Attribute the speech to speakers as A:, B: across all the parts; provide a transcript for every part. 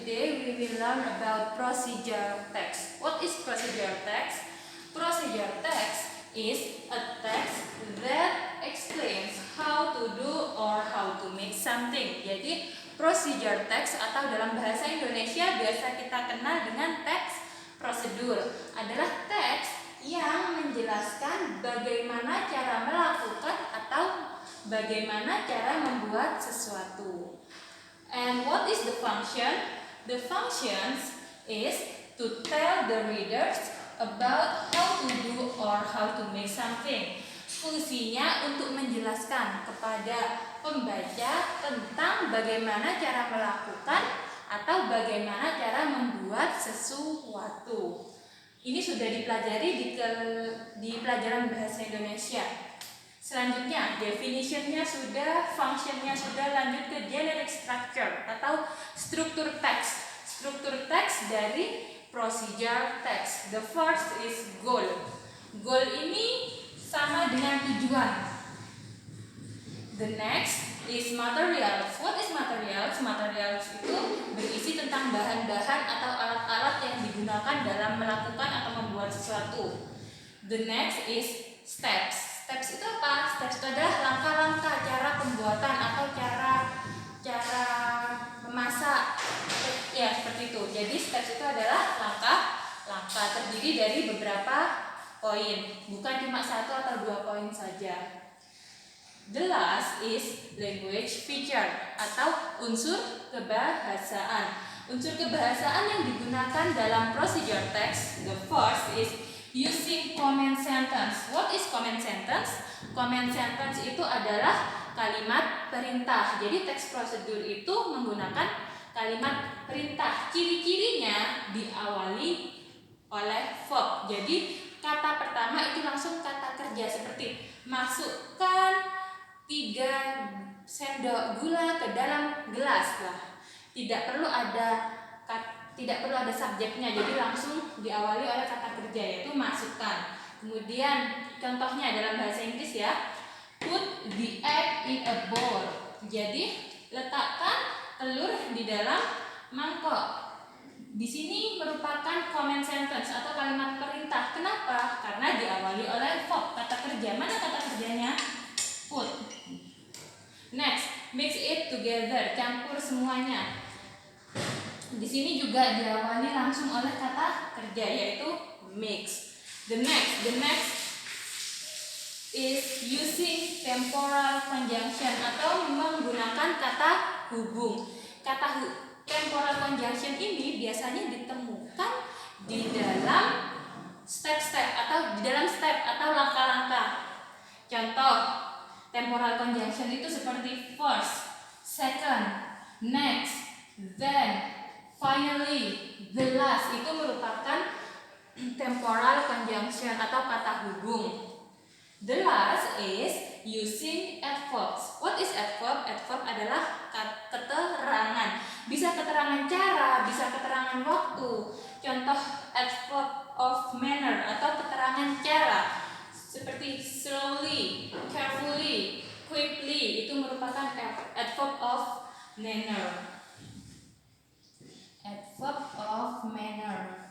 A: today we will learn about procedure text. What is procedure text? Procedure text is a text that explains how to do or how to make something. Jadi procedure text atau dalam bahasa Indonesia biasa kita kenal dengan teks prosedur adalah teks yang menjelaskan bagaimana cara melakukan atau bagaimana cara membuat sesuatu. And what is the function? The functions is to tell the readers about how to do or how to make something. Fungsinya untuk menjelaskan kepada pembaca tentang bagaimana cara melakukan atau bagaimana cara membuat sesuatu. Ini sudah dipelajari di pelajaran bahasa Indonesia. Selanjutnya, definitionnya sudah, functionnya sudah, lanjut ke generic structure atau struktur teks. Struktur teks dari procedure text. The first is goal. Goal ini sama dengan tujuan. The next is materials. What is materials? Materials itu berisi tentang bahan-bahan atau alat-alat yang digunakan dalam melakukan atau membuat sesuatu. The next is steps. Steps itu apa? Steps itu adalah langkah-langkah cara pembuatan atau cara memasak. Ya, seperti itu. Jadi steps itu adalah langkah-langkah terdiri dari beberapa poin, bukan cuma 1 atau 2 poin saja. The last is language feature atau unsur kebahasaan. Unsur kebahasaan yang digunakan dalam procedure text. The first is using comment sentence. What is comment sentence? Comment sentence itu adalah kalimat perintah. Jadi teks prosedur itu menggunakan kalimat perintah. Ciri-cirinya diawali oleh verb. Jadi kata pertama itu langsung kata kerja seperti masukkan 3 sendok gula ke dalam gelas lah. Tidak perlu ada subjeknya, jadi langsung diawali oleh kata kerja yaitu masukkan. Kemudian contohnya dalam bahasa Inggris ya, put the egg in a bowl. Jadi letakkan telur di dalam mangkok. Di sini merupakan comment sentence atau kalimat perintah. Kenapa? Karena diawali oleh verb, kata kerja. Mana kata kerjanya? Put. Next, mix it together, campur semuanya. Di sini juga diawali langsung oleh kata kerja yaitu mix. The next is using temporal conjunction atau menggunakan kata hubung. Temporal conjunction ini biasanya ditemukan di dalam step atau langkah-langkah. Contoh temporal conjunction itu seperti first, second, next, then, finally, the last. Itu merupakan temporal conjunction atau kata hubung. The last is using adverbs. What is adverb? Adverb adalah keterangan. Bisa keterangan cara, bisa keterangan waktu. Contoh adverb of manner atau keterangan cara seperti slowly, carefully, quickly. Itu merupakan adverb of manner. Adverb of manner.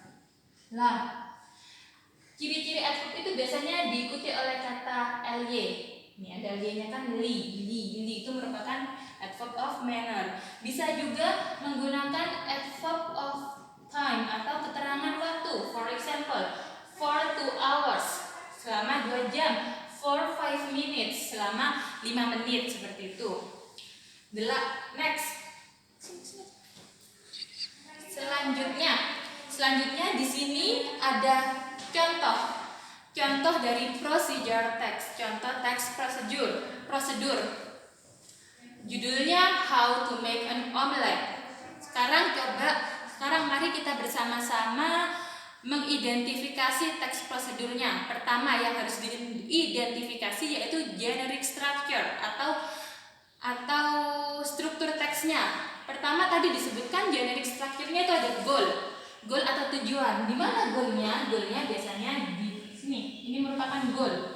A: Nah, ciri-ciri adverb itu biasanya diikuti oleh kata ly. Ini ada ly-nya kan li itu merupakan adverb of manner. Bisa juga menggunakan adverb of time atau keterangan waktu. For example, for 2 hours selama 2 jam, for 5 minutes selama 5 menit seperti itu. Next. Selanjutnya di sini ada contoh dari procedure text, contoh teks prosedur. Judulnya How to Make an Omelette. Sekarang mari kita bersama-sama mengidentifikasi teks prosedurnya. Pertama yang harus diidentifikasi yaitu generic structure atau struktur teksnya. Pertama tadi disebutkan generic structure-nya itu ada goal atau tujuan. Di mana goalnya? Goalnya biasanya di sini. Ini merupakan goal.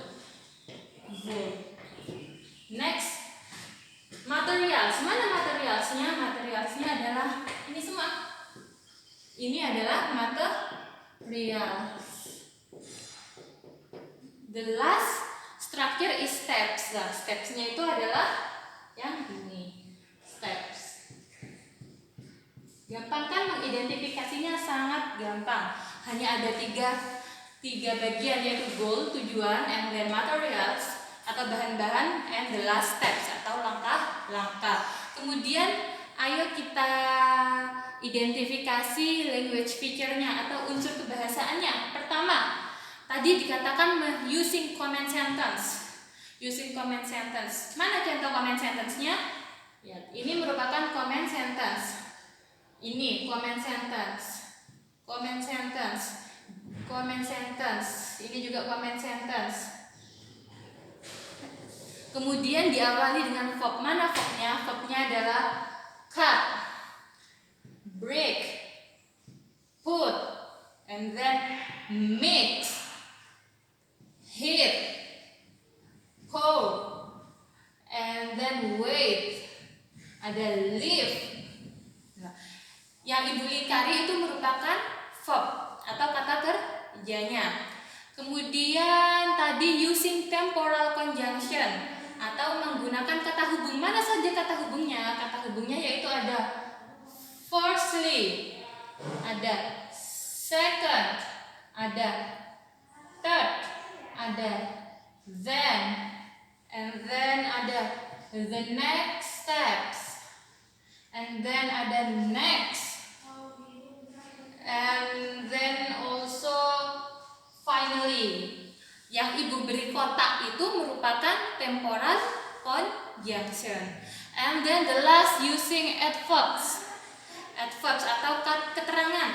A: Next, materials. Mana materialsnya? Materialsnya adalah ini semua. Ini adalah material. The last structure is steps. Nah, stepsnya itu adalah yang ini, steps. Gampang kan mengidentifikasinya? Sangat gampang. Hanya ada tiga bagian, yaitu goal, tujuan, and then materials atau bahan-bahan, and the last steps atau langkah-langkah. Kemudian ayo kita identifikasi language feature-nya atau unsur kebahasaannya. Pertama, tadi dikatakan using comment sentence. Using comment sentence. Mana contoh comment sentence-nya? Ya, ini merupakan comment sentence. Ini comment sentence. Comment sentence. Comment sentence. Ini juga comment sentence. Kemudian diawali dengan verb. Mana verbnya? Verbnya adalah cut, break, put, and then mix, hit, pull, and then wait. Ada lift. Nah, yang Ibu lingkari itu merupakan verb atau kata kerjanya. Kemudian tadi using temporal conjunction atau menggunakan kata hubung. Mana saja kata hubungnya? Kata hubungnya yaitu ada firstly, ada second, ada third, ada then, and then ada the next steps, and then ada next, and then also finally. Yang Ibu beri kotak itu merupakan temporal conjunction. And then the last using adverbs. Adverbs atau keterangan.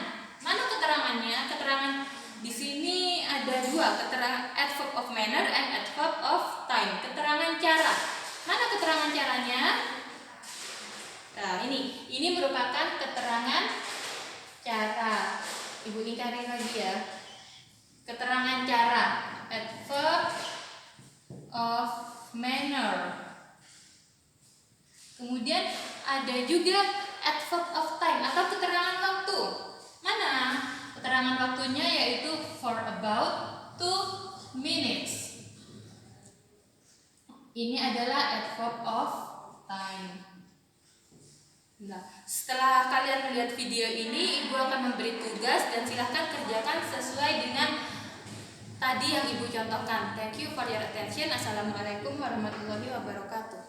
A: Mana keterangannya? Keterangan di sini ada dua, keterangan adverb of manner and adverb of time. Keterangan cara. Mana keterangan caranya? Nah, ini merupakan keterangan cara. Ibu lingkarin lagi ya. Keterangan cara, adverb of manner. Kemudian ada juga adverb of time atau keterangan waktu. Mana? Keterangan waktunya yaitu for about 2 minutes. Ini adalah adverb of time. Nah, setelah kalian melihat video ini, Ibu akan memberi tugas dan silahkan kerjakan sesuai dengan tadi yang Ibu contohkan. Thank you for your attention. Assalamualaikum warahmatullahi wabarakatuh.